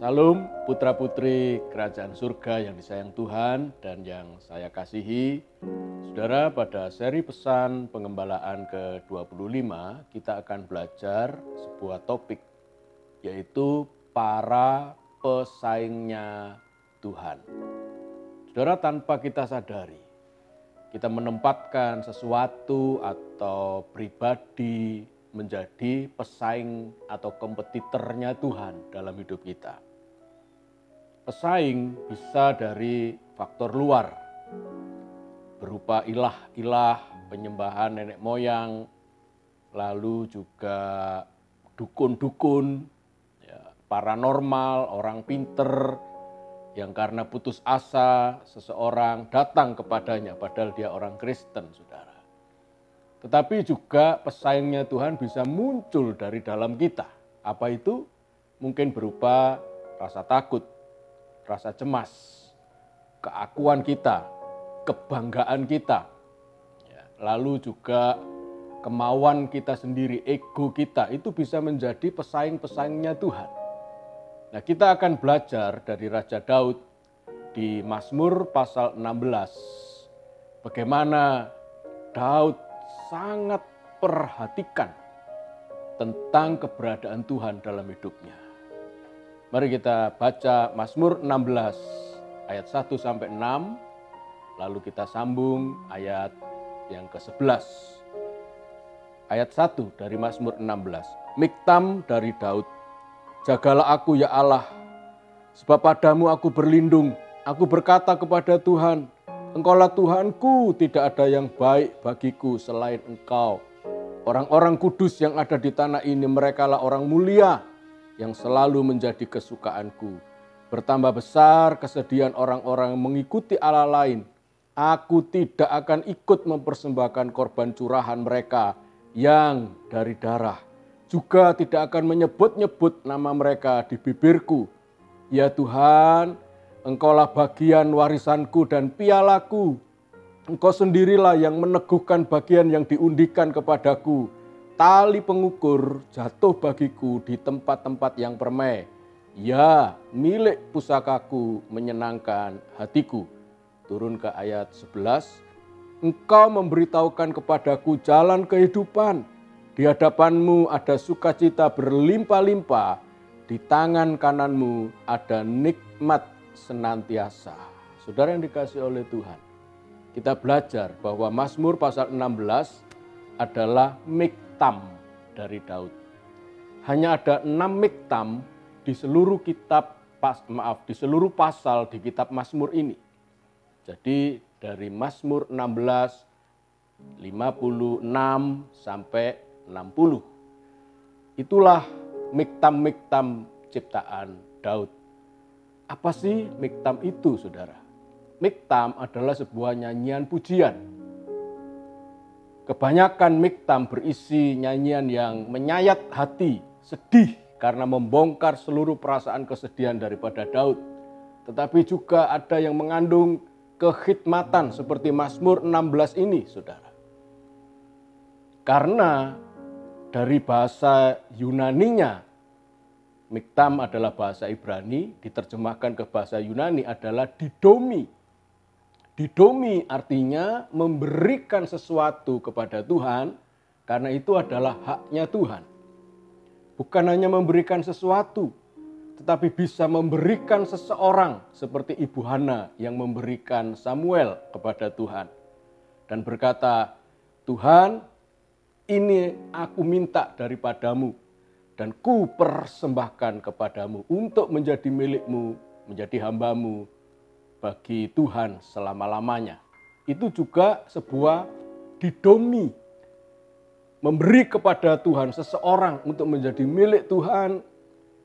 Salam putra-putri kerajaan surga yang disayang Tuhan dan yang saya kasihi. Saudara, pada seri pesan pengembalaan ke-25 kita akan belajar sebuah topik, yaitu para pesaingnya Tuhan. Saudara, tanpa kita sadari, kita menempatkan sesuatu atau pribadi menjadi pesaing atau kompetitornya Tuhan dalam hidup kita. Pesaing bisa dari faktor luar, berupa ilah-ilah, penyembahan nenek moyang, lalu juga dukun-dukun, paranormal, orang pinter, yang karena putus asa seseorang datang kepadanya padahal dia orang Kristen, saudara. Tetapi juga pesaingnya Tuhan bisa muncul dari dalam kita. Apa itu? Mungkin berupa rasa takut, rasa cemas, keakuan kita, kebanggaan kita. Lalu juga kemauan kita sendiri, ego kita, itu bisa menjadi pesaing-pesaingnya Tuhan. Nah, kita akan belajar dari Raja Daud di Mazmur pasal 16. Bagaimana Daud sangat perhatikan tentang keberadaan Tuhan dalam hidupnya. Mari kita baca Mazmur 16 ayat 1-6, lalu kita sambung ayat yang ke-11. Ayat 1 dari Mazmur 16. Miktam dari Daud. Jagalah aku ya Allah, sebab padamu aku berlindung. Aku berkata kepada Tuhan, Engkaulah Tuhanku, tidak ada yang baik bagiku selain Engkau. Orang-orang kudus yang ada di tanah ini, merekalah orang mulia yang selalu menjadi kesukaanku. Bertambah besar kesedihan orang-orang yang mengikuti Allah lain. Aku tidak akan ikut mempersembahkan korban curahan mereka yang dari darah. Juga tidak akan menyebut-nyebut nama mereka di bibirku. Ya Tuhan, Engkaulah bagian warisanku dan pialaku. Engkau sendirilah yang meneguhkan bagian yang diundikan kepadaku. Tali pengukur jatuh bagiku di tempat-tempat yang permai. Ya, milik pusakaku menyenangkan hatiku. Turun ke ayat 11. Engkau memberitahukan kepadaku jalan kehidupan. Di hadapanmu ada sukacita berlimpah-limpah. Di tangan kananmu ada nikmat senantiasa. Saudara yang dikasihi oleh Tuhan, kita belajar bahwa Mazmur pasal 16 adalah miktam dari Daud. Hanya ada 6 miktam di seluruh di seluruh pasal di kitab Mazmur ini. Jadi dari Mazmur 16 56 sampai 60. Itulah miktam-miktam ciptaan Daud. Apa sih miktam itu, saudara? Miktam adalah sebuah nyanyian pujian. Kebanyakan miktam berisi nyanyian yang menyayat hati, sedih karena membongkar seluruh perasaan kesedihan daripada Daud. Tetapi juga ada yang mengandung kekhidmatan seperti Mazmur 16 ini, saudara. Karena dari bahasa Yunaninya, miktam adalah bahasa Ibrani, diterjemahkan ke bahasa Yunani adalah didomi. Didomi artinya memberikan sesuatu kepada Tuhan, karena itu adalah haknya Tuhan. Bukan hanya memberikan sesuatu, tetapi bisa memberikan seseorang seperti Ibu Hana yang memberikan Samuel kepada Tuhan. Dan berkata, Tuhan, ini aku minta daripadamu. Dan ku persembahkan kepadamu untuk menjadi milikmu, menjadi hambamu bagi Tuhan selama-lamanya. Itu juga sebuah didomi. Memberi kepada Tuhan seseorang untuk menjadi milik Tuhan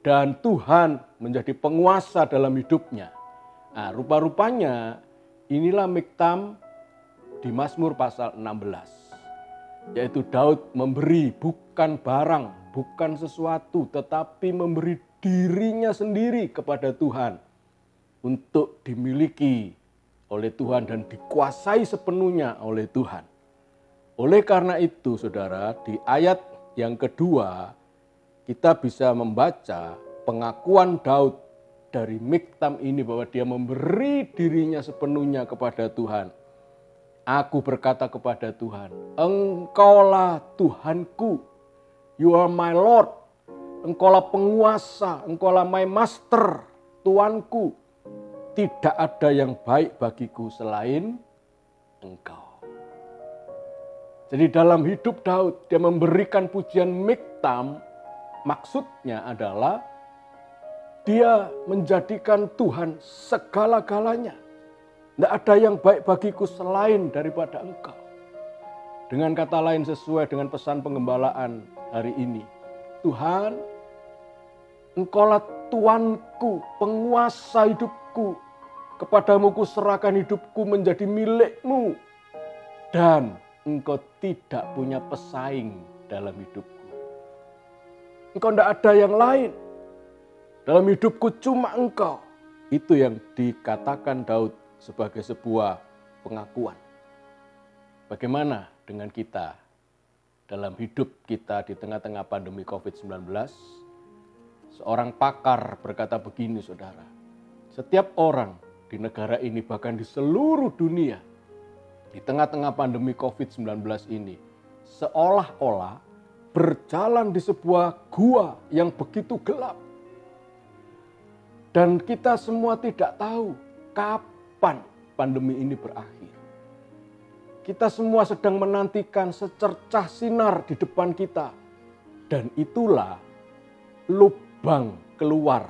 dan Tuhan menjadi penguasa dalam hidupnya. Nah, rupa-rupanya inilah miktam di Mazmur pasal 16. Yaitu Daud memberi bukan barang, bukan sesuatu, tetapi memberi dirinya sendiri kepada Tuhan untuk dimiliki oleh Tuhan dan dikuasai sepenuhnya oleh Tuhan. Oleh karena itu, saudara, di ayat yang kedua kita bisa membaca pengakuan Daud dari miktam ini bahwa dia memberi dirinya sepenuhnya kepada Tuhan. Aku berkata kepada Tuhan, Engkaulah Tuhanku, you are my Lord. Engkaulah penguasa, Engkaulah my master, Tuanku. Tidak ada yang baik bagiku selain Engkau. Jadi dalam hidup Daud, dia memberikan pujian miktam, maksudnya adalah dia menjadikan Tuhan segala-galanya. Tidak ada yang baik bagiku selain daripada Engkau. Dengan kata lain sesuai dengan pesan penggembalaan hari ini. Tuhan, Engkaulah Tuanku, penguasa hidupku. Kepadamu kuserahkan hidupku menjadi milikmu. Dan Engkau tidak punya pesaing dalam hidupku. Engkau tidak ada yang lain. Dalam hidupku cuma Engkau. Itu yang dikatakan Daud sebagai sebuah pengakuan. Bagaimana dengan kita dalam hidup kita di tengah-tengah pandemi COVID-19? Seorang pakar berkata begini, saudara. Setiap orang di negara ini, bahkan di seluruh dunia, di tengah-tengah pandemi COVID-19 ini, seolah-olah berjalan di sebuah gua yang begitu gelap. Dan kita semua tidak tahu kapan pandemi ini berakhir. Kita semua sedang menantikan secercah sinar di depan kita. Dan itulah lubang keluar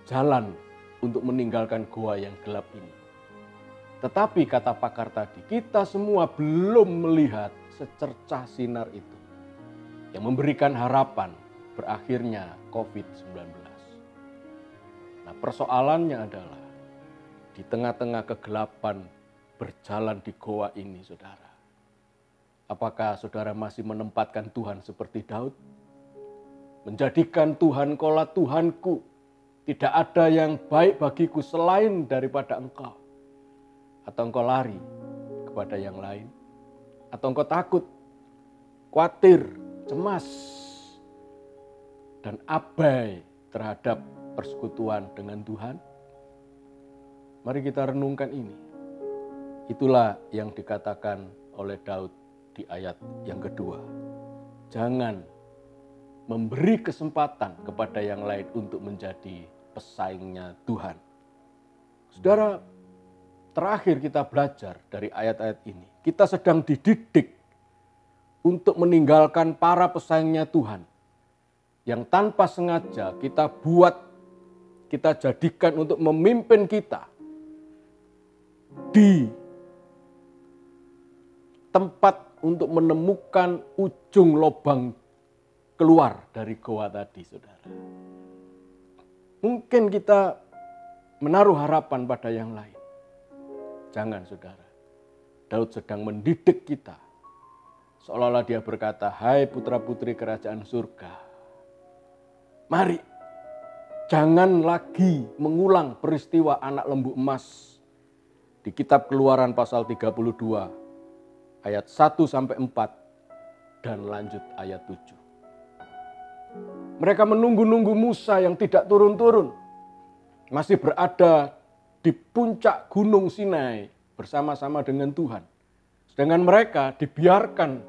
jalan untuk meninggalkan gua yang gelap ini. Tetapi kata pakar tadi, kita semua belum melihat secercah sinar itu yang memberikan harapan berakhirnya COVID-19. Nah, persoalannya adalah di tengah-tengah kegelapan berjalan di goa ini, saudara. Apakah saudara masih menempatkan Tuhan seperti Daud? Menjadikan Tuhan, Engkaulah Tuhanku. Tidak ada yang baik bagiku selain daripada Engkau. Atau engkau lari kepada yang lain. Atau engkau takut, khawatir, cemas, dan abai terhadap persekutuan dengan Tuhan. Mari kita renungkan ini. Itulah yang dikatakan oleh Daud di ayat yang kedua. Jangan memberi kesempatan kepada yang lain untuk menjadi pesaingnya Tuhan. Saudara, terakhir kita belajar dari ayat-ayat ini. Kita sedang dididik untuk meninggalkan para pesaingnya Tuhan. Yang tanpa sengaja kita buat, kita jadikan untuk memimpin kita di tempat untuk menemukan ujung lubang keluar dari goa tadi, saudara. Mungkin kita menaruh harapan pada yang lain. Jangan, saudara. Daud sedang mendidik kita. Seolah-olah dia berkata, hai putra-putri kerajaan surga. Mari, jangan lagi mengulang peristiwa anak lembu emas. Di kitab Keluaran pasal 32, ayat 1-4, dan lanjut ayat 7. Mereka menunggu-nunggu Musa yang tidak turun-turun. Masih berada di puncak gunung Sinai bersama-sama dengan Tuhan. Sedangkan mereka dibiarkan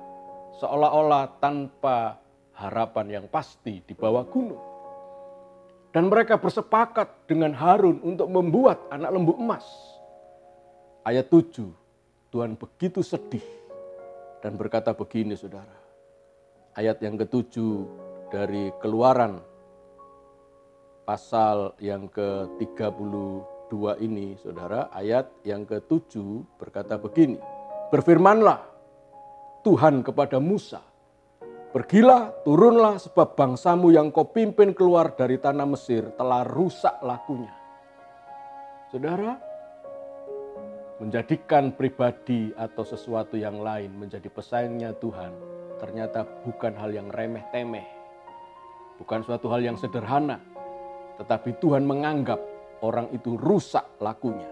seolah-olah tanpa harapan yang pasti di bawah gunung. Dan mereka bersepakat dengan Harun untuk membuat anak lembu emas. Ayat 7, Tuhan begitu sedih dan berkata begini, saudara. Ayat yang ke-7 dari Keluaran pasal yang ke-32 ini, saudara, ayat yang ke-7 berkata begini. Berfirmanlah Tuhan kepada Musa, pergilah, turunlah, sebab bangsamu yang kau pimpin keluar dari tanah Mesir telah rusak lakunya. Saudara, menjadikan pribadi atau sesuatu yang lain menjadi pesaingnya Tuhan ternyata bukan hal yang remeh-temeh. Bukan suatu hal yang sederhana, tetapi Tuhan menganggap orang itu rusak lakunya.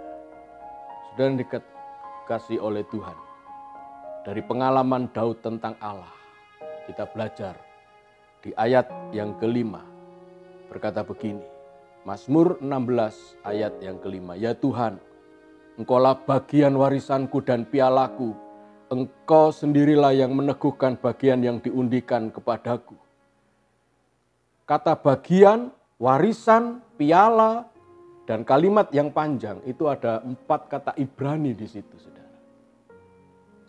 Sudah dikasih oleh Tuhan. Dari pengalaman Daud tentang Allah, kita belajar di ayat yang ke-5 berkata begini. Mazmur 16 ayat yang kelima. Ya Tuhan, Engkaulah bagian warisanku dan pialaku. Engkau sendirilah yang meneguhkan bagian yang diundikan kepadaku. Kata bagian, warisan, piala, dan kalimat yang panjang itu ada 4 kata Ibrani di situ, saudara.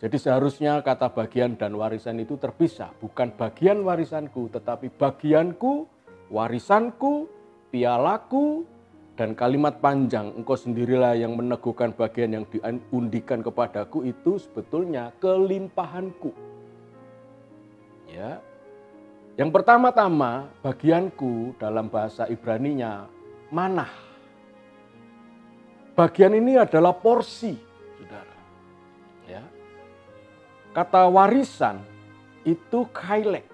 Jadi seharusnya kata bagian dan warisan itu terpisah. Bukan bagian warisanku, tetapi bagianku, warisanku, pialaku, dan kalimat panjang. Engkau sendirilah yang meneguhkan bagian yang diundikan kepadaku itu sebetulnya kelimpahanku. Ya. Yang pertama-tama bagianku dalam bahasa Ibraninya manah. Bagian ini adalah porsi, saudara. Ya. Kata warisan itu kailek.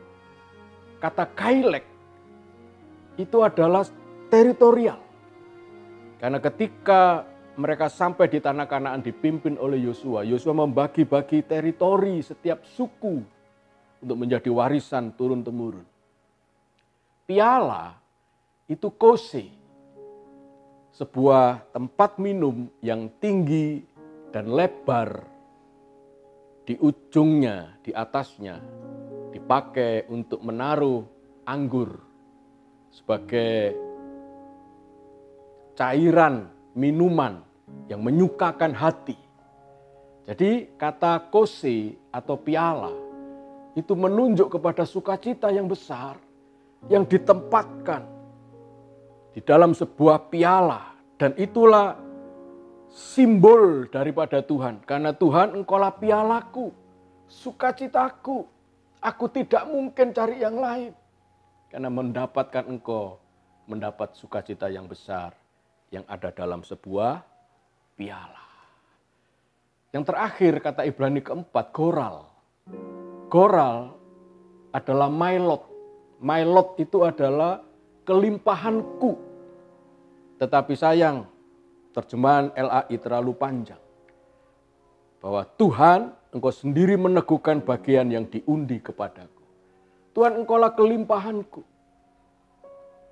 Kata kailek itu adalah teritorial. Karena ketika mereka sampai di tanah Kanaan dipimpin oleh Yosua, Yosua membagi-bagi teritori setiap suku untuk menjadi warisan turun-temurun. Piala itu kose, sebuah tempat minum yang tinggi dan lebar. Di ujungnya, di atasnya, dipakai untuk menaruh anggur sebagai cairan minuman yang menyukakan hati. Jadi kata kose atau piala itu menunjuk kepada sukacita yang besar yang ditempatkan di dalam sebuah piala. Dan itulah simbol daripada Tuhan. Karena Tuhan, Engkaulah pialaku, sukacitaku. Aku tidak mungkin cari yang lain. Karena mendapatkan Engkau, mendapat sukacita yang besar yang ada dalam sebuah piala. Yang terakhir kata Ibrani keempat, goral. Goral adalah mailot. Mailot itu adalah kelimpahanku. Tetapi sayang, terjemahan LAI terlalu panjang. Bahwa Tuhan, Engkau sendiri meneguhkan bagian yang diundi kepadaku. Tuhan, Engkaulah kelimpahanku.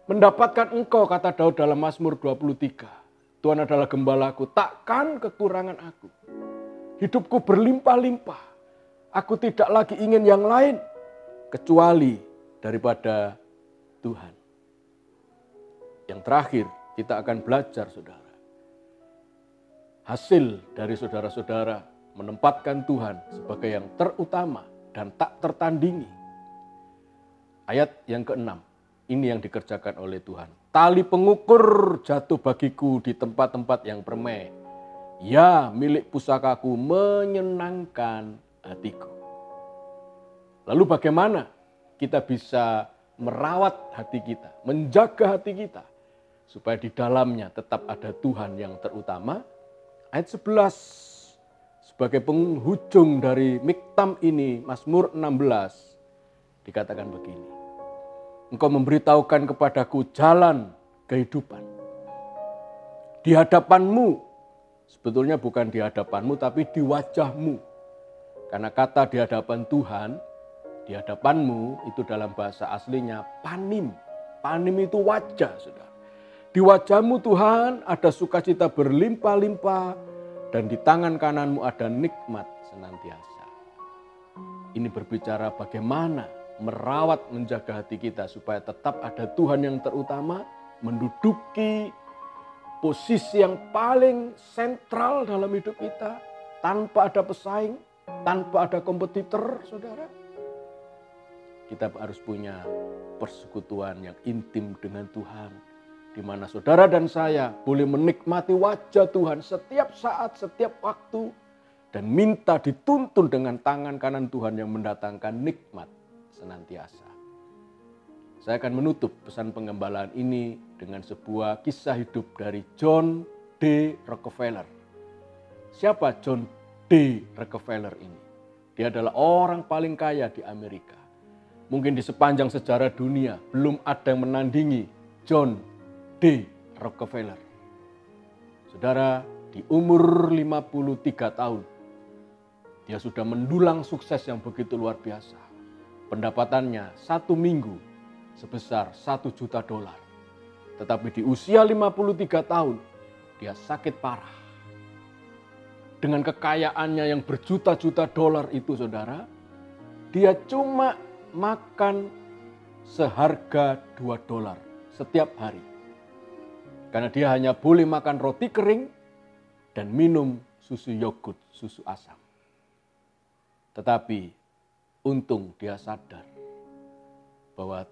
Mendapatkan Engkau, kata Daud dalam Mazmur 23. Tuhan adalah gembalaku, takkan kekurangan aku. Hidupku berlimpah-limpah. Aku tidak lagi ingin yang lain kecuali daripada Tuhan. Yang terakhir, kita akan belajar, saudara. Hasil dari saudara-saudara menempatkan Tuhan sebagai yang terutama dan tak tertandingi. Ayat yang ke-6, ini yang dikerjakan oleh Tuhan. Tali pengukur jatuh bagiku di tempat-tempat yang permai. Ya, milik pusakaku menyenangkan hatiku. Lalu bagaimana kita bisa merawat hati kita, menjaga hati kita, supaya di dalamnya tetap ada Tuhan yang terutama? Ayat 11, sebagai penghujung dari miktam ini, Mazmur 16, dikatakan begini. Engkau memberitahukan kepadaku jalan kehidupan. Di hadapanmu, sebetulnya bukan di hadapanmu, tapi di wajahmu. Karena kata di hadapan Tuhan, di hadapanmu itu dalam bahasa aslinya panim. Panim itu wajah, saudara. Di wajahmu Tuhan ada sukacita berlimpah-limpah dan di tangan kananmu ada nikmat senantiasa. Ini berbicara bagaimana merawat, menjaga hati kita supaya tetap ada Tuhan yang terutama, menduduki posisi yang paling sentral dalam hidup kita, tanpa ada pesaing, tanpa ada kompetitor, saudara. Kita harus punya persekutuan yang intim dengan Tuhan, di mana saudara dan saya boleh menikmati wajah Tuhan setiap saat, setiap waktu, dan minta dituntun dengan tangan kanan Tuhan yang mendatangkan nikmat senantiasa. Saya akan menutup pesan pengembalaan ini dengan sebuah kisah hidup dari John D. Rockefeller. Siapa John D. Rockefeller ini? Dia adalah orang paling kaya di Amerika. Mungkin di sepanjang sejarah dunia belum ada yang menandingi John D. Rockefeller. Saudara, di umur 53 tahun, dia sudah mendulang sukses yang begitu luar biasa. Pendapatannya 1 minggu sebesar $1 juta. Tetapi di usia 53 tahun, dia sakit parah. Dengan kekayaannya yang berjuta-juta dolar itu, saudara, dia cuma makan seharga $2 setiap hari. Karena dia hanya boleh makan roti kering dan minum susu yogurt, susu asam. Tetapi untung dia sadar bahwa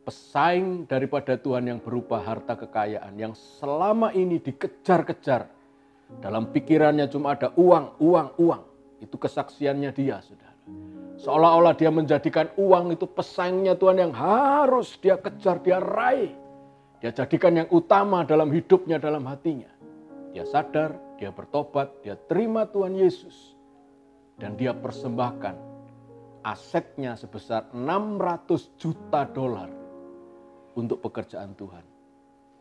pesaing daripada Tuhan yang berupa harta kekayaan yang selama ini dikejar-kejar, dalam pikirannya cuma ada uang, uang, uang. Itu kesaksiannya dia, saudara. Seolah-olah dia menjadikan uang itu pesaingnya Tuhan yang harus dia kejar, dia raih. Dia jadikan yang utama dalam hidupnya, dalam hatinya. Dia sadar, dia bertobat, dia terima Tuhan Yesus. Dan dia persembahkan asetnya sebesar $600 juta untuk pekerjaan Tuhan.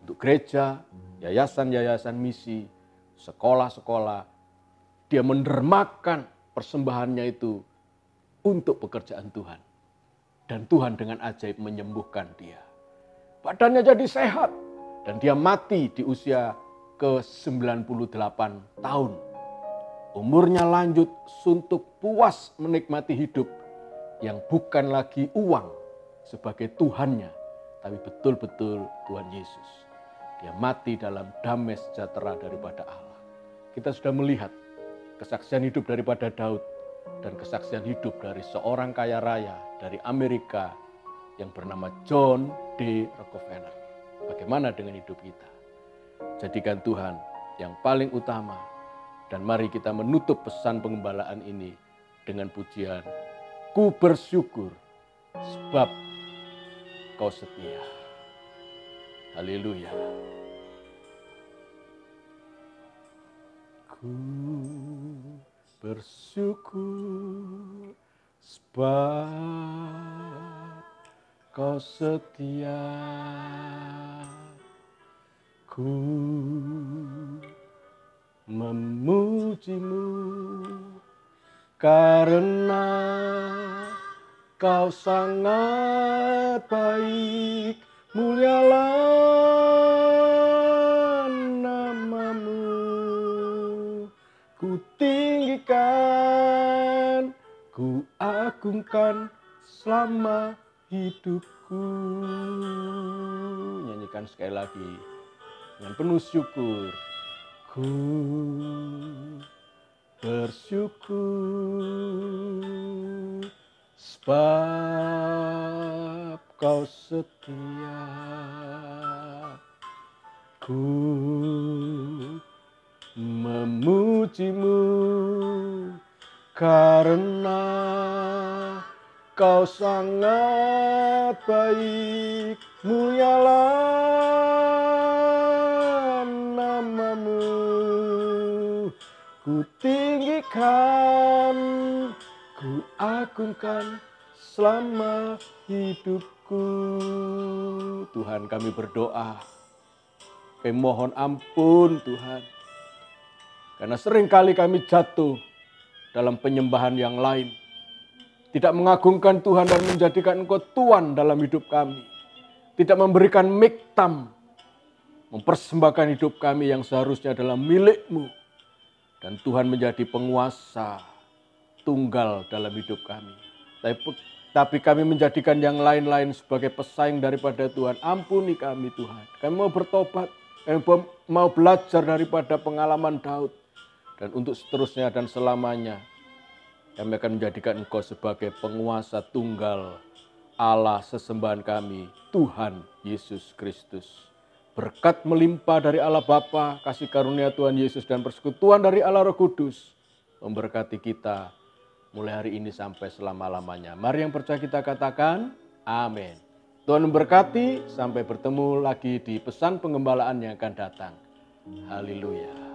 Untuk gereja, yayasan-yayasan misi, sekolah-sekolah. Dia mendermakan persembahannya itu untuk pekerjaan Tuhan. Dan Tuhan dengan ajaib menyembuhkan dia. Badannya jadi sehat. Dan dia mati di usia ke-98 tahun. Umurnya lanjut suntuk puas menikmati hidup yang bukan lagi uang sebagai Tuhannya, tapi betul-betul Tuhan Yesus. Dia mati dalam damai sejahtera daripada Allah. Kita sudah melihat kesaksian hidup daripada Daud dan kesaksian hidup dari seorang kaya raya dari Amerika yang bernama John D. Rockefeller. Bagaimana dengan hidup kita? Jadikan Tuhan yang paling utama. Dan mari kita menutup pesan pengembalaan ini dengan pujian, ku bersyukur sebab kau setia. Haleluya. Ku bersyukur sebab kau setia. Ku memujimu karena kau sangat baik, mulialah namamu. Ku tinggikan, ku agungkan selama hidupku. Nyanyikan sekali lagi dengan penuh syukur. Ku bersyukur sebab kau setia. Ku memujimu karena kau sangat baik, mulialah namamu. Ku tinggikan, ku agungkan selama hidupku. Tuhan, kami berdoa, kami mohon ampun Tuhan. Karena seringkali kami jatuh dalam penyembahan yang lain. Tidak mengagungkan Tuhan dan menjadikan Engkau Tuhan dalam hidup kami. Tidak memberikan miktam, mempersembahkan hidup kami yang seharusnya adalah milik-Mu. Dan Tuhan menjadi penguasa tunggal dalam hidup kami. Tapi kami menjadikan yang lain-lain sebagai pesaing daripada Tuhan. Ampuni kami Tuhan. Kami mau bertobat. Kami mau belajar daripada pengalaman Daud. Dan untuk seterusnya dan selamanya, kami akan menjadikan Engkau sebagai penguasa tunggal Allah sesembahan kami, Tuhan Yesus Kristus. Berkat melimpah dari Allah Bapa, kasih karunia Tuhan Yesus dan persekutuan dari Allah Roh Kudus memberkati kita mulai hari ini sampai selama-lamanya. Mari yang percaya kita katakan, amin. Tuhan memberkati, sampai bertemu lagi di pesan pengembalaan yang akan datang. Haleluya.